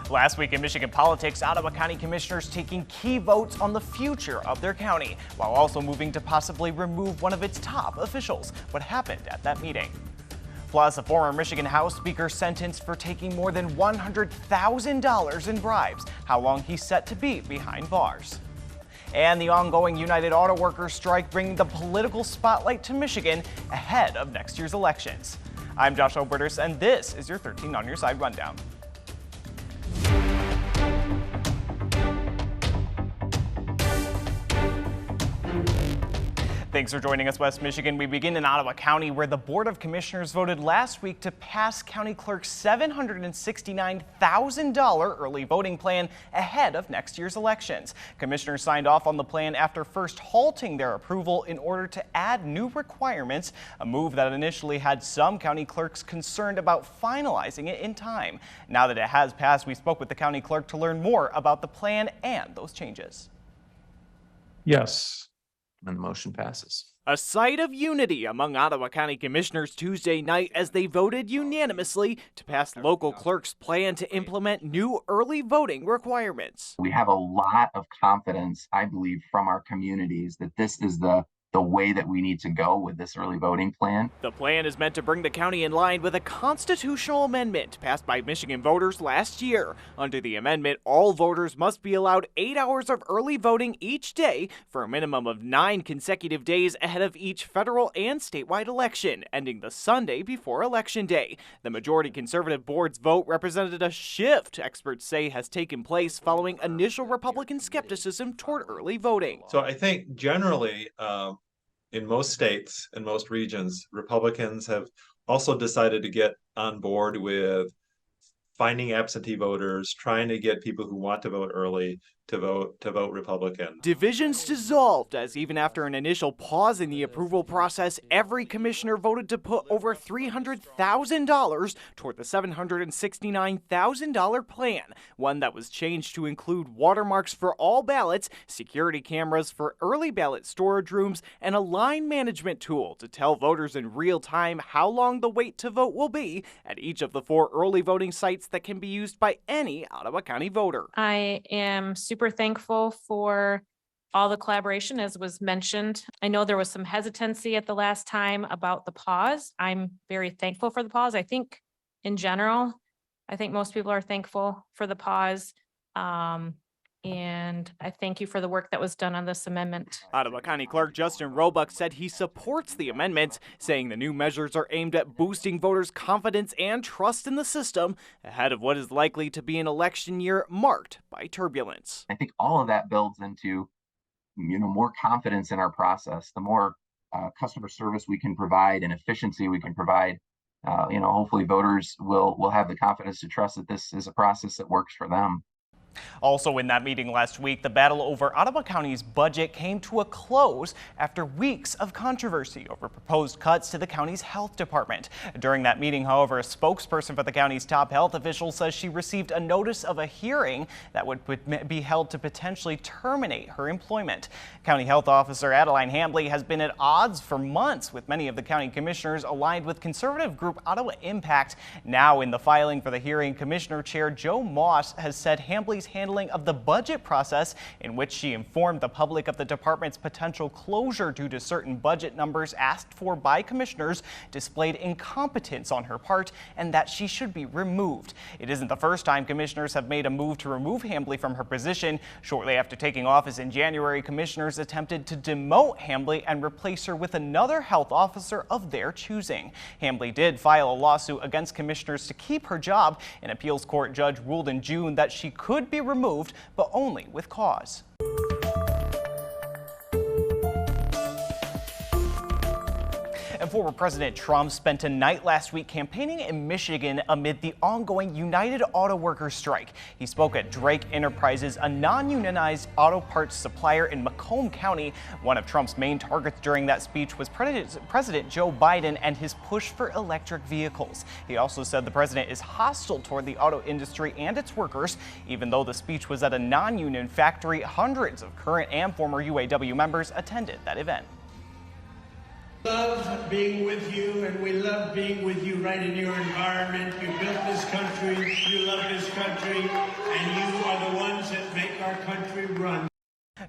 Last week in Michigan politics, Ottawa County Commissioners taking key votes on the future of their county, while also moving to possibly remove one of its top officials. What happened at that meeting? Plus, a former Michigan House Speaker sentenced for taking more than $100,000 in bribes. How long he's set to be behind bars. And the ongoing United Auto Workers strike bringing the political spotlight to Michigan ahead of next year's elections. I'm Josh Alburtus, and this is your 13 on Your Side Rundown. Thanks for joining us, West Michigan. We begin in Ottawa County, where the Board of Commissioners voted last week to pass County Clerk's $769,000 early voting plan ahead of next year's elections. Commissioners signed off on the plan after first halting their approval in order to add new requirements, a move that initially had some county clerks concerned about finalizing it in time. Now that it has passed, we spoke with the county clerk to learn more about the plan and those changes. Yes. And the motion passes. A sight of unity among Ottawa County Commissioners Tuesday night as they voted unanimously to pass local clerk's plan to implement new early voting requirements. We have a lot of confidence, I believe, from our communities that this is the way that we need to go with this early voting plan. The plan is meant to bring the county in line with a constitutional amendment passed by Michigan voters last year. Under the amendment, all voters must be allowed 8 hours of early voting each day for a minimum of 9 consecutive days ahead of each federal and statewide election, ending the Sunday before Election Day. The majority conservative board's vote represented a shift experts say has taken place following initial Republican skepticism toward early voting. So I think generally, in most states and most regions, Republicans have also decided to get on board with finding absentee voters, trying to get people who want to vote early to vote Republican. Divisions dissolved as even after an initial pause in the approval process, every commissioner voted to put over $300,000 toward the $769,000 plan, one that was changed to include watermarks for all ballots, security cameras for early ballot storage rooms, and a line management tool to tell voters in real time how long the wait to vote will be at each of the 4 early voting sites that can be used by any Ottawa County voter. I am super thankful for all the collaboration, as was mentioned. I know there was some hesitancy at the last time about the pause. I'm very thankful for the pause. I think in general, most people are thankful for the pause. And I thank you for the work that was done on this amendment. Ottawa County Clerk Justin Roebuck said he supports the amendments, saying the new measures are aimed at boosting voters' confidence and trust in the system ahead of what is likely to be an election year marked by turbulence. I think all of that builds into, more confidence in our process. The more customer service we can provide and efficiency we can provide, hopefully voters will have the confidence to trust that this is a process that works for them. Also in that meeting last week, the battle over Ottawa County's budget came to a close after weeks of controversy over proposed cuts to the county's health department. During that meeting, however, a spokesperson for the county's top health official says she received a notice of a hearing that would be held to potentially terminate her employment. County Health Officer Adeline Hambley has been at odds for months with many of the county commissioners aligned with conservative group Ottawa Impact. Now in the filing for the hearing, Commissioner Chair Joe Moss has said Hambley's handling of the budget process, in which she informed the public of the department's potential closure due to certain budget numbers asked for by commissioners, displayed incompetence on her part and that she should be removed. It isn't the first time commissioners have made a move to remove Hambley from her position. Shortly after taking office in January, commissioners attempted to demote Hambley and replace her with another health officer of their choosing. Hambley did file a lawsuit against commissioners to keep her job. An appeals court judge ruled in June that she could be removed, but only with cause. And former President Trump spent a night last week campaigning in Michigan amid the ongoing United Auto Workers strike. He spoke at Drake Enterprises, a non-unionized auto parts supplier in Macomb County. One of Trump's main targets during that speech was President Joe Biden and his push for electric vehicles. He also said the president is hostile toward the auto industry and its workers. Even though the speech was at a non-union factory, hundreds of current and former UAW members attended that event. Love being with you, and we love being with you right in your environment. You built this country, you love this country, and you are the ones that make our country run.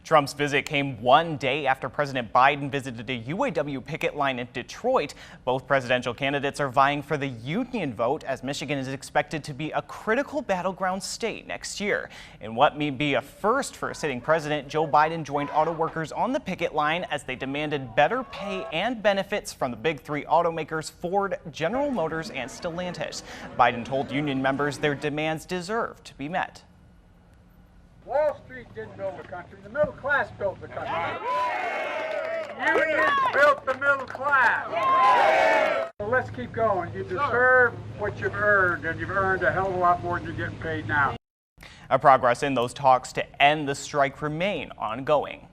Trump's visit came one day after President Biden visited a UAW picket line in Detroit. Both presidential candidates are vying for the union vote, as Michigan is expected to be a critical battleground state next year. In what may be a first for a sitting president, Joe Biden joined auto workers on the picket line as they demanded better pay and benefits from the big three automakers Ford, General Motors, and Stellantis. Biden told union members their demands deserve to be met. Wall Street didn't build the country, the middle class built the country. Unions built the middle class. So let's keep going. You deserve what you've earned, and you've earned a hell of a lot more than you're getting paid now. Progress in those talks to end the strike remain ongoing.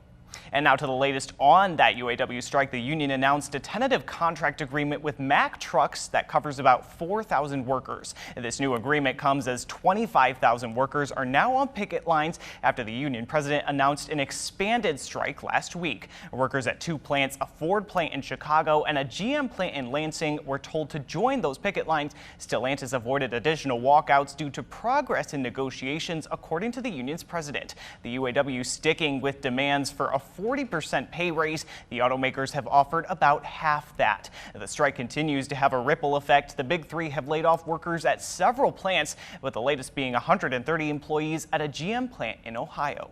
And now to the latest on that UAW strike. The union announced a tentative contract agreement with Mack Trucks that covers about 4,000 workers. This new agreement comes as 25,000 workers are now on picket lines after the union president announced an expanded strike last week. Workers at two plants, a Ford plant in Chicago and a GM plant in Lansing, were told to join those picket lines. Stellantis avoided additional walkouts due to progress in negotiations, according to the union's president. The UAW sticking with demands for a 40% pay raise. The automakers have offered about half that. The strike continues to have a ripple effect. The big three have laid off workers at several plants, with the latest being 130 employees at a GM plant in Ohio.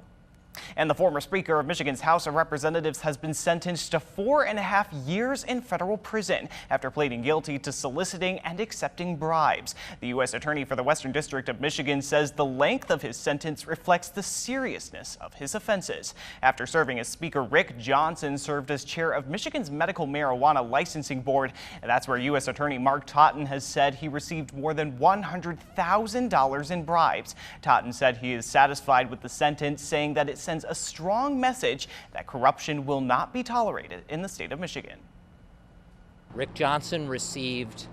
And the former Speaker of Michigan's House of Representatives has been sentenced to 4.5 years in federal prison after pleading guilty to soliciting and accepting bribes. The U.S. Attorney for the Western District of Michigan says the length of his sentence reflects the seriousness of his offenses. After serving as Speaker, Rick Johnson served as chair of Michigan's Medical Marijuana Licensing Board. And that's where U.S. Attorney Mark Totten has said he received more than $100,000 in bribes. Totten said he is satisfied with the sentence, saying that it sends a strong message that corruption will not be tolerated in the state of Michigan. Rick Johnson received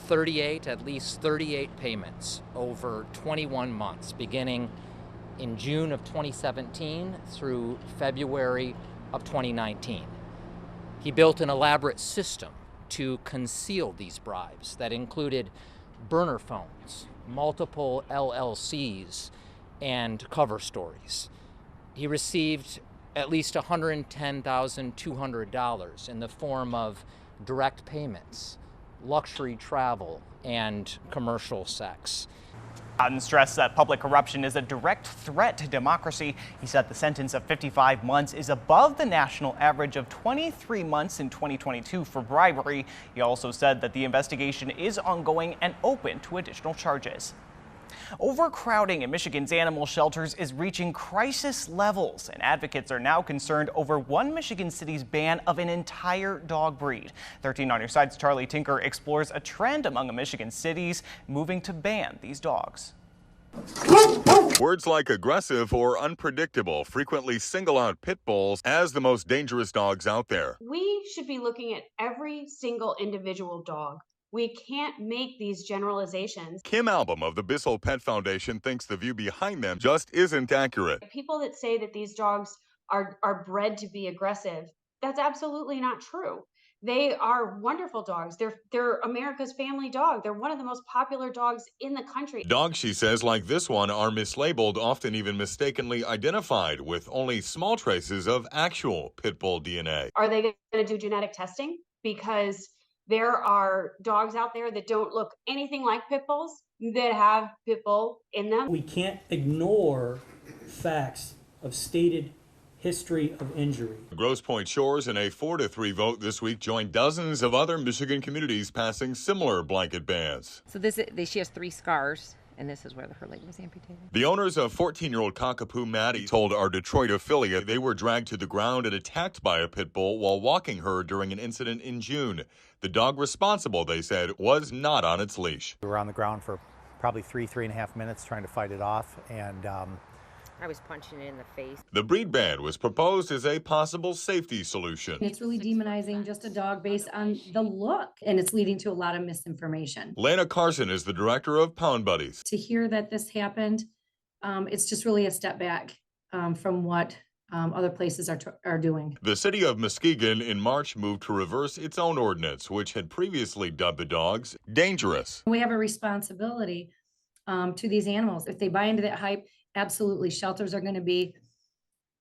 at least 38 payments over 21 months, beginning in June of 2017 through February of 2019. He built an elaborate system to conceal these bribes that included burner phones, multiple LLCs, and cover stories. He received at least $110,200 in the form of direct payments, luxury travel, and commercial sex. Totten stressed that public corruption is a direct threat to democracy. He said the sentence of 55 months is above the national average of 23 months in 2022 for bribery. He also said that the investigation is ongoing and open to additional charges. Overcrowding in Michigan's animal shelters is reaching crisis levels, and advocates are now concerned over one Michigan city's ban of an entire dog breed. 13 on your side's Charlie Tinker explores a trend among Michigan cities moving to ban these dogs. Words like aggressive or unpredictable frequently single out pit bulls as the most dangerous dogs out there. We should be looking at every single individual dog. We can't make these generalizations. Kim Album of the Bissell Pet Foundation thinks the view behind them just isn't accurate. People that say that these dogs are bred to be aggressive, that's absolutely not true. They are wonderful dogs. They're America's family dog. They're one of the most popular dogs in the country. Dogs, she says, like this one, are mislabeled, often even mistakenly identified, with only small traces of actual pit bull DNA. Are they going to do genetic testing? Because there are dogs out there that don't look anything like pit bulls that have pit bull in them. We can't ignore facts of stated history of injury. Grosse Pointe Shores, in a 4-3 vote this week, joined dozens of other Michigan communities passing similar blanket bans. So she has 3 scars. And this is where her leg was amputated. The owners of 14-year-old Cockapoo Maddie told our Detroit affiliate they were dragged to the ground and attacked by a pit bull while walking her during an incident in June. The dog responsible, they said, was not on its leash. We were on the ground for probably 3.5 minutes trying to fight it off, and I was punching it in the face. The breed ban was proposed as a possible safety solution. It's really demonizing just a dog based on the look, and it's leading to a lot of misinformation. Lana Carson is the director of Pound Buddies. To hear that this happened, it's just really a step back from what other places are doing. The city of Muskegon in March moved to reverse its own ordinance, which had previously dubbed the dogs dangerous. We have a responsibility to these animals. If they buy into that hype, absolutely, shelters are going to be,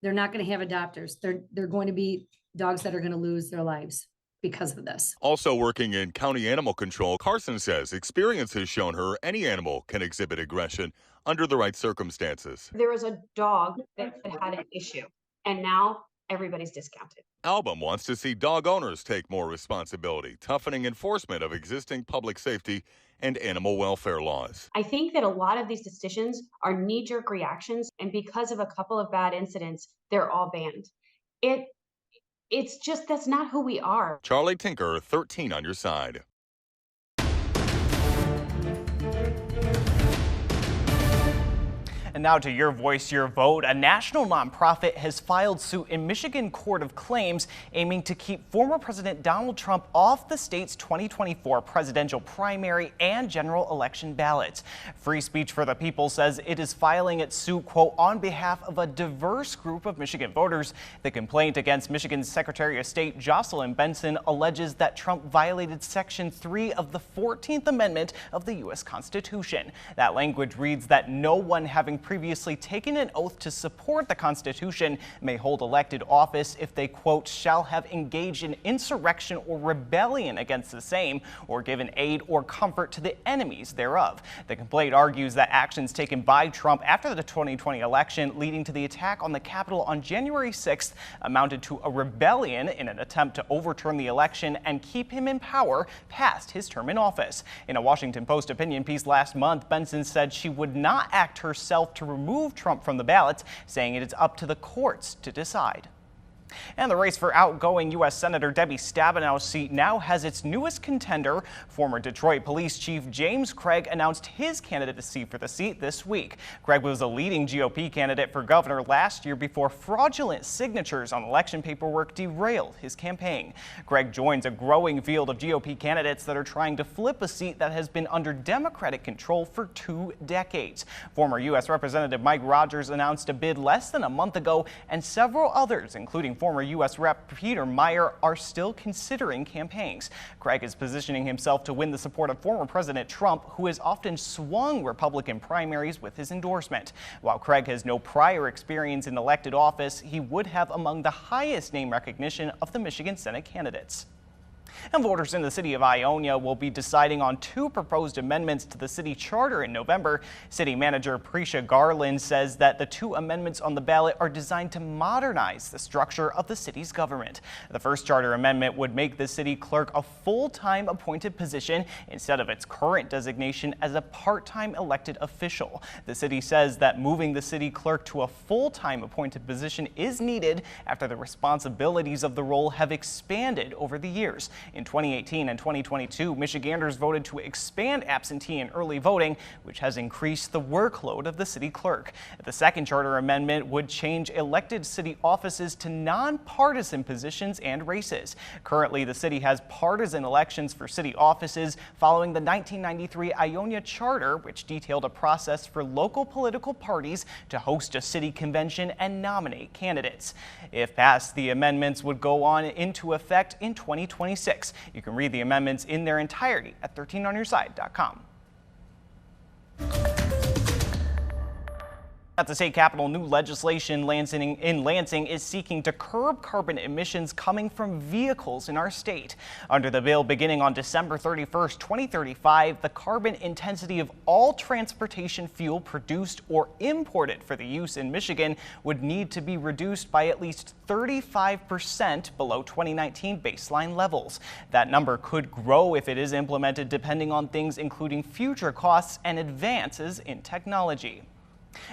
they're not going to have adopters. They're going to be dogs that are going to lose their lives because of this. Also working in county animal control, Carson says experience has shown her any animal can exhibit aggression under the right circumstances. There was a dog that had an issue, and now everybody's discounted. Album wants to see dog owners take more responsibility, toughening enforcement of existing public safety and animal welfare laws. I think that a lot of these decisions are knee-jerk reactions, and because of a couple of bad incidents, they're all banned. It's just, that's not who we are. Charlie Tinker, 13 on your side. And now to Your Voice, Your Vote. A national nonprofit has filed suit in Michigan Court of Claims aiming to keep former President Donald Trump off the state's 2024 presidential primary and general election ballots. Free Speech for the People says it is filing its suit, quote, on behalf of a diverse group of Michigan voters. The complaint against Michigan's Secretary of State Jocelyn Benson alleges that Trump violated Section 3 of the 14th Amendment of the U.S. Constitution. That language reads that no one having previously taken an oath to support the Constitution may hold elected office if they, quote, shall have engaged in insurrection or rebellion against the same or given aid or comfort to the enemies thereof. The complaint argues that actions taken by Trump after the 2020 election leading to the attack on the Capitol on January 6th amounted to a rebellion in an attempt to overturn the election and keep him in power past his term in office. In a Washington Post opinion piece last month, Benson said she would not act herself to remove Trump from the ballots, saying it is up to the courts to decide. And the race for outgoing U.S. Senator Debbie Stabenow's seat now has its newest contender. Former Detroit Police Chief James Craig announced his candidacy for the seat this week. Craig was a leading GOP candidate for governor last year before fraudulent signatures on election paperwork derailed his campaign. Craig joins a growing field of GOP candidates that are trying to flip a seat that has been under Democratic control for 2 decades. Former U.S. Representative Mike Rogers announced a bid less than a month ago, and several others, including former U.S. Rep. Peter Meyer, are still considering campaigns. Craig is positioning himself to win the support of former President Trump, who has often swung Republican primaries with his endorsement. While Craig has no prior experience in elected office, he would have among the highest name recognition of the Michigan Senate candidates. And voters in the city of Ionia will be deciding on 2 proposed amendments to the city charter in November. City manager Precia Garland says that the 2 amendments on the ballot are designed to modernize the structure of the city's government. The first charter amendment would make the city clerk a full-time appointed position instead of its current designation as a part-time elected official. The city says that moving the city clerk to a full-time appointed position is needed after the responsibilities of the role have expanded over the years. In 2018 and 2022, Michiganders voted to expand absentee and early voting, which has increased the workload of the city clerk. The second charter amendment would change elected city offices to nonpartisan positions and races. Currently, the city has partisan elections for city offices following the 1993 Ionia Charter, which detailed a process for local political parties to host a city convention and nominate candidates. If passed, the amendments would go on into effect in 2026. You can read the amendments in their entirety at 13onyourside.com. At the state capitol, new legislation in Lansing is seeking to curb carbon emissions coming from vehicles in our state. Under the bill, beginning on December 31st, 2035, the carbon intensity of all transportation fuel produced or imported for the use in Michigan would need to be reduced by at least 35% below 2019 baseline levels. That number could grow if it is implemented, depending on things including future costs and advances in technology.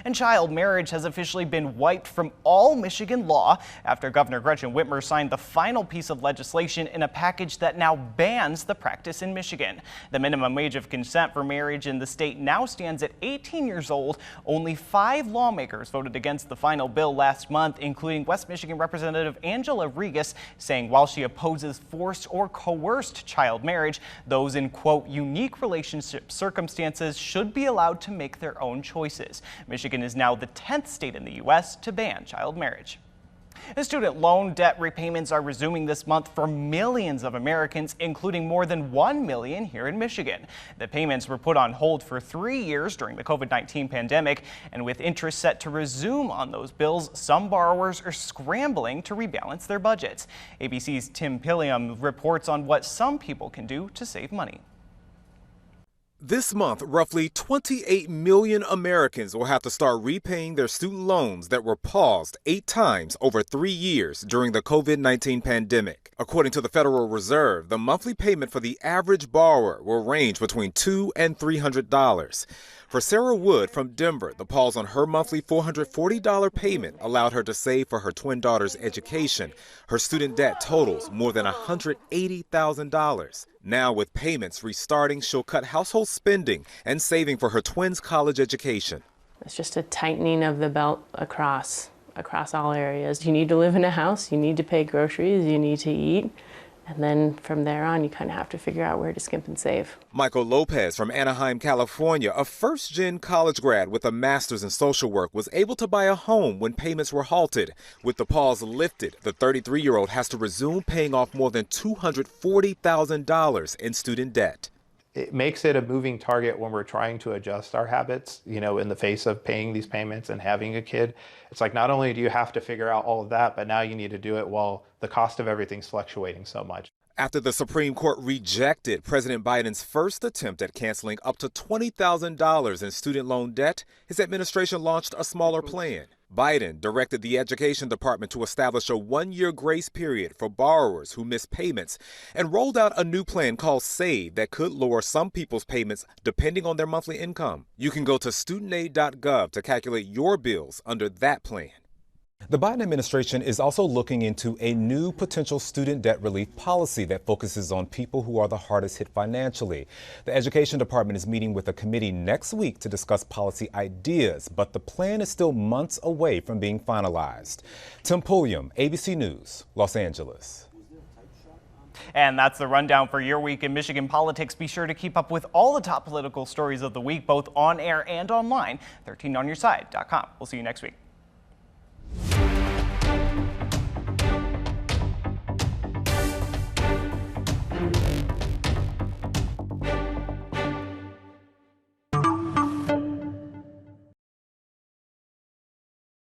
And child marriage has officially been wiped from all Michigan law after Governor Gretchen Whitmer signed the final piece of legislation in a package that now bans the practice in Michigan. The minimum age of consent for marriage in the state now stands at 18 years old. Only 5 lawmakers voted against the final bill last month, including West Michigan Representative Angela Regas, saying while she opposes forced or coerced child marriage, those in, quote, unique relationship circumstances should be allowed to make their own choices. Michigan is now the 10th state in the U.S. to ban child marriage. Student loan debt repayments are resuming this month for millions of Americans, including more than 1 million here in Michigan. The payments were put on hold for 3 years during the COVID-19 pandemic, and with interest set to resume on those bills, some borrowers are scrambling to rebalance their budgets. ABC's Tim Pilliam reports on what some people can do to save money. This month, roughly 28 million Americans will have to start repaying their student loans that were paused 8 times over 3 years during the COVID-19 pandemic. According to the Federal Reserve, the monthly payment for the average borrower will range between $200 and $300. For Sarah Wood from Denver, the pause on her monthly $440 payment allowed her to save for her twin daughter's education. Her student debt totals more than $180,000. Now, with payments restarting, she'll cut household spending and saving for her twins' college education. It's just a tightening of the belt across all areas. You need to live in a house, you need to pay groceries, you need to eat. And then from there on, you kind of have to figure out where to skimp and save. Michael Lopez from Anaheim, California, a first-gen college grad with a master's in social work, was able to buy a home when payments were halted. With the pause lifted, the 33-year-old has to resume paying off more than $240,000 in student debt. It makes it a moving target when we're trying to adjust our habits, in the face of paying these payments and having a kid. It's like, not only do you have to figure out all of that, but now you need to do it while the cost of everything's fluctuating so much. After the Supreme Court rejected President Biden's first attempt at canceling up to $20,000 in student loan debt, his administration launched a smaller plan. Biden directed the Education Department to establish a 1-year grace period for borrowers who miss payments and rolled out a new plan called SAVE that could lower some people's payments depending on their monthly income. You can go to studentaid.gov to calculate your bills under that plan. The Biden administration is also looking into a new potential student debt relief policy that focuses on people who are the hardest hit financially. The Education Department is meeting with a committee next week to discuss policy ideas, but the plan is still months away from being finalized. Tim Pulliam, ABC News, Los Angeles. And that's the rundown for your week in Michigan politics. Be sure to keep up with all the top political stories of the week, both on air and online. 13onyourside.com. We'll see you next week.